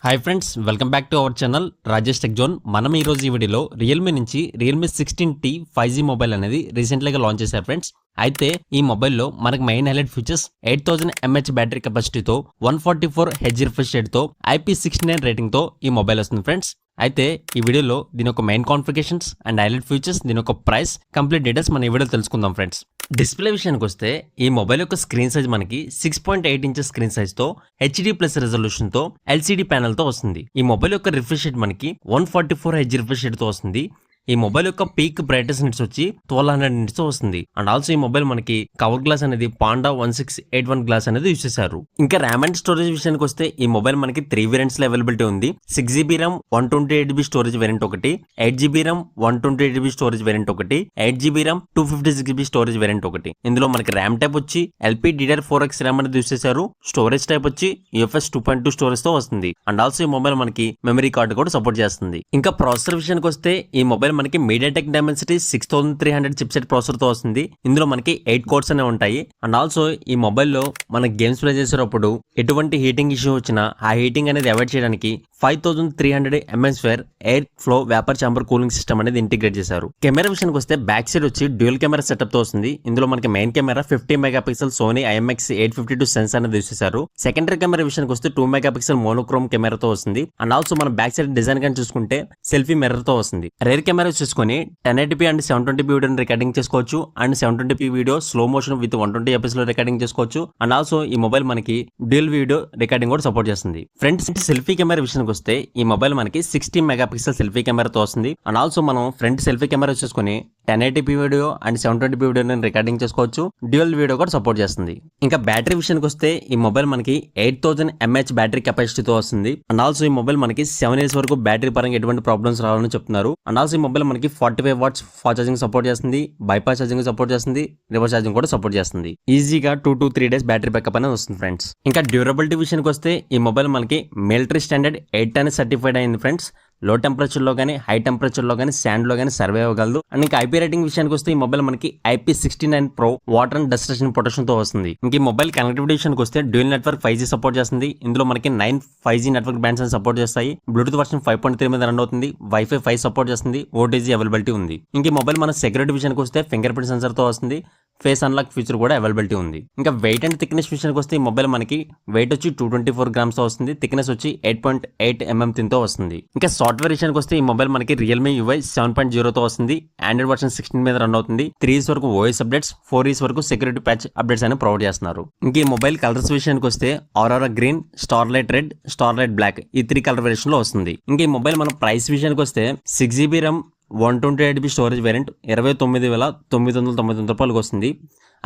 Hi friends, welcome back to our channel Rajesh tech zone. మనం ఈ రోజు ఈ వీడియోలో రియల్మీ నుంచి రియల్మీ 16T 5G మొబైల్ అనేది రీసెంట్లీగా లాంచ్ చేశారు ఫ్రెండ్స్. అయితే ఈ మొబైల్లో మనకు main highlight features 8000 mAh battery కెపాసిటీతో 144 Hz రిఫ్రెష్ రేట్తో IP69 రేటింగ్తో ఈ మొబైల్ వస్తుంది ఫ్రెండ్స్. అయితే ఈ వీడియోలో దీని యొక్క main configurations and highlight features, దీని యొక్క ప్రైస్, కంప్లీట్ డీటెయిల్స్ మన ఈ వీడియో తెలుసుకుందాం ఫ్రెండ్స్. డిస్ప్లే విషయానికి వస్తే ఈ మొబైల్ యొక్క స్క్రీన్ సైజ్ మనకి 6.8 ఇంచెస్ స్క్రీన్ సైజ్ తో HD+ రెజల్యూషన్ తో LCD ప్యానెల్ తో వస్తుంది. ఈ మొబైల్ యొక్క రిఫ్రెష్ రేట్ మనకి 144 Hz రిఫ్రెష్ రేట్ తో వస్తుంది. ఈ మొబైల్ యొక్క పీక్ బ్రైట్నెస్ నిట్స్ వచ్చి 1200 నిట్స్ వస్తుంది. అండ్ ఆల్సో ఈ మొబైల్ మనకి కవర్ గ్లాస్ అనేది పాండా 1681 గ్లాస్ అనేది యూస్ చేశారు. ఇంకా ర్యామ్ అండ్ స్టోరేజ్ విషయానికి వస్తే ఈ మొబైల్ మనకి 3 వేరియంట్స్ లో అవైలబిలిటీ ఉంది. 6GB RAM 128GB storage variant ఒకటి, 8GB RAM 128GB storage variant ఒకటి, 8GB RAM 256GB storage variant ఒకటి. ఇందులో మనకి ర్యామ్ టైప్ వచ్చి LPDDR4X ర్యామ్ అనేది యూస్ చేశారు. స్టోరేజ్ టైప్ వచ్చి UFS 2.2 స్టోరేజ్ తో వస్తుంది. అండ్ ఆల్సో ఈ మొబైల్ మనకి మెమరీ కార్డు కూడా సపోర్ట్ చేస్తుంది. ఇంకా ప్రాసెసర్ విషయానికి వస్తే ఈ మొబైల్ మనకి మీడియాటెక్ డైమెన్సిటీ 6300 చిప్సెట్ ప్రాసెసర్ తో వస్తుంది. ఇందులో మనకి 8 కోర్స్ అనేవి ఉంటాయి. అండ్ ఆల్సో ఈ మొబైల్లో మన గేమ్స్ ప్లే చేసేటప్పుడు ఎటువంటి హీటింగ్ ఇష్యూ వచ్చినా ఆ హీటింగ్ అనేది అవాయిడ్ చేయడానికి 5300 atmosphere air flow vapour chamber cooling system అనేది ఇంటిగ్రేట్ చేశారు. కెమెరా విషయానికి వస్తే బ్యాక్ సైడ్ వచ్చి డ్యూయల్ కెమెరా సెటప్ తో వస్తుంది. ఇందులో మనకి main camera 50 megapixel Sony IMX852 sensor అనేది యూస్ చేశారు. సెకండరీ కెమెరా విషయానికి వస్తే 2 మెగాపిక్సెల్ మోనోక్రోమ్ కెమెరాతో వస్తుంది. అండ్ ఆల్సో మన బ్యాక్ సైడ్ డిజైన్ కానీ చూసుకుంటే సెల్ఫీ మిర్రర్ తో వస్తుంది. రేర్ కెమెరా చూసుకొని 1080p అండ్ 720p వీడియోని రికార్డింగ్ చేసుకోవచ్చు. And 720p video slow motion with 120fps లో రికార్డింగ్ చేసుకోవచ్చు. అండ్ ఆల్సో ఈ మొబైల్ మనకి డ్యూయల్ వీడియో రికార్డింగ్ కూడా సపోర్ట్ చేస్తుంది. ఫ్రంట్ సెల్ఫీ కెమెరా విషయానికి వస్తే ఈ మొబైల్ మనకి 60 మెగాపిక్సెల్ సెల్ఫీ కెమెరాతో వస్తుంది. అండ్ ఆల్సో మనం ఫ్రంట్ సెల్ఫీ కెమెరా చూసుకొని 1080p వీడియో అండ్ 720p వీడియోని రికార్డింగ్ చేసుకోవచ్చు. డ్యూయల్ వీడియో కూడా సపోర్ట్ చేస్తుంది. ఇంకా బ్యాటరీ విషయానికి వస్తే ఈ మొబైల్ మనకి 8000 mAh బ్యాటరీ కెపాసిటీతో వస్తుంది. అండ్ ఆల్సో ఈ మొబైల్ మనకి 7 years వరకు బ్యాటరీ పరంగా ఎటువంటి ప్రాబ్లమ్స్ రావాలని చెప్తున్నారు. అండ్ ఆల్సో ఈ మొబైల్ మనకి 45 watts ఫాస్ట్ ఛార్జింగ్ సపోర్ట్ చేస్తుంది, బైపాస్ ఛార్జింగ్ సపోర్ట్ చేస్తుంది, రివర్స్ ఛార్జింగ్ కూడా సపోర్ట్ చేస్తుంది. ఈజీగా 2 to 3 days బ్యాటరీ బ్యాకప్ అనేది వస్తుంది ఫ్రెండ్స్. ఇంకా డ్యూరబిలిటీ విషయానికి వస్తే ఈ మొబైల్ మనకి మిలిటరీ స్టాండర్డ్ 8 అనేది సర్టిఫైడ్ అయింది ఫ్రెండ్స్. లో టెంపరేచర్ లో కానీ హై టెంపరేచర్ లో కానీ శాండ్ లో కానీ సర్వే అవ్వగలదు. అండ్ ఇంకా IP రేటింగ్ విషయానికి వస్తే ఈ మొబైల్ మనకి IP69 Pro water and dust protection తో వస్తుంది. ఇంక ఈ మొబైల్ కనెక్టివిటీ విషయానికి వస్తే డ్యూయల్ నెట్వర్క్ 5G సపోర్ట్ చేస్తుంది. ఇందులో మనకి 9 5G నెట్వర్క్ బ్యాండ్స్ అని సపోర్ట్ చేస్తాయి. బ్లూటూత్ వర్షన్ 5.3 మీద రన్ అవుతుంది. Wi-Fi 5 సపోర్ట్ చేస్తుంది. OTG అవైలబిలిటీ ఉంది. ఇంక ఈ మొబైల్ మన సెక్యూరిటీ విషయానికి వస్తే ఫింగర్ ప్రింట్ సెన్సర్ తో వస్తుంది. ఫేస్ అన్లాక్ ఫీచర్ కూడా అవైలబిలిటీ ఉంది. ఇంకా వెయిట్ అండ్ థిక్నెస్ విషయానికి వస్తే ఈ మొబైల్ మనకి వెయిట్ వచ్చి 224 grams తో వస్తుంది. థిక్నెస్ వచ్చి 8.8 mm తో వస్తుంది. ఇంకా సాఫ్ట్వేర్ విషయానికి వస్తే ఈ మొబైల్ మనకి రియల్మీ UI 7.0 తో వస్తుంది. ఆండ్రాయిడ్ వర్షన్ 16 మీద రన్ అవుతుంది. 3 years వరకు OS అప్డేట్స్, 4 years వరకు సెక్యూరిటీ ప్యాచ్ అప్డేట్స్ అని ప్రొవైడ్ చేస్తున్నారు. ఇంక ఈ మొబైల్ కలర్స్ విషయానికి వస్తే aurora green, starlight red, starlight black ఈ 3 కలర్ వేరియేషన్ లో వస్తుంది. ఇంకా ఈ మొబైల్ మన ప్రైస్ విషయానికి వస్తే 6GB RAM 128GB storage variant 29,999 రూపాయలకు వస్తుంది.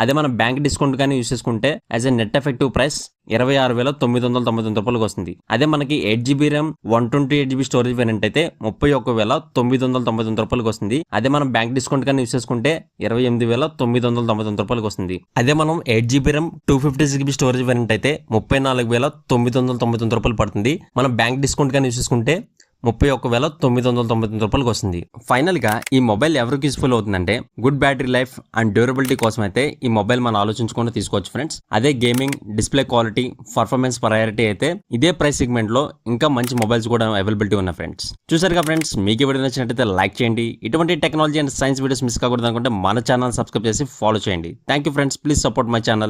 అదే మనం బ్యాంక్ డిస్కౌంట్ కానీ యూస్ చేసుకుంటే as a net effective price 26,999 రూపాయలకు వస్తుంది. అదే మనకి 8GB RAM 128GB storage variant అయితే 31,999 రూపాయలకు వస్తుంది. అదే మనం బ్యాంక్ డిస్కౌంట్ కానీ యూస్ చేసుకుంటే 28,999 రూపాయలకు వస్తుంది. అదే మనం 8GB RAM 256GB storage variant అయితే 34,999 రూపాయలు పడుతుంది. మనం బ్యాంక్ డిస్కౌంట్ కానీ యూస్ చేసుకుంటే 31,999 రూపాయలకు వస్తుంది. ఫైనల్ గా ఈ మొబైల్ ఎవరికి యూస్ఫుల్ అవుతుందంటే good battery life and durability కోసం అయితే ఈ మొబైల్ మనం ఆలోచించుకొని తీసుకోవచ్చు ఫ్రెండ్స్. అదే gaming, display quality, performance priority అయితే ఇదే ప్రైస్ సెగ్మెంట్ లో ఇంకా మంచి మొబైల్స్ కూడా అవైలబిలిటీ ఉన్నాయి ఫ్రెండ్స్. చూసారుగా ఫ్రెండ్స్, మీకు వీడియో నచ్చినట్లయితే లైక్ చేయండి. ఇటువంటి technology and science videos miss కాకూడదు అనుకుంటే మన ఛానల్ సబ్స్క్రైబ్ చేసి ఫాలో చేయండి. Thank you friends, please support my channel.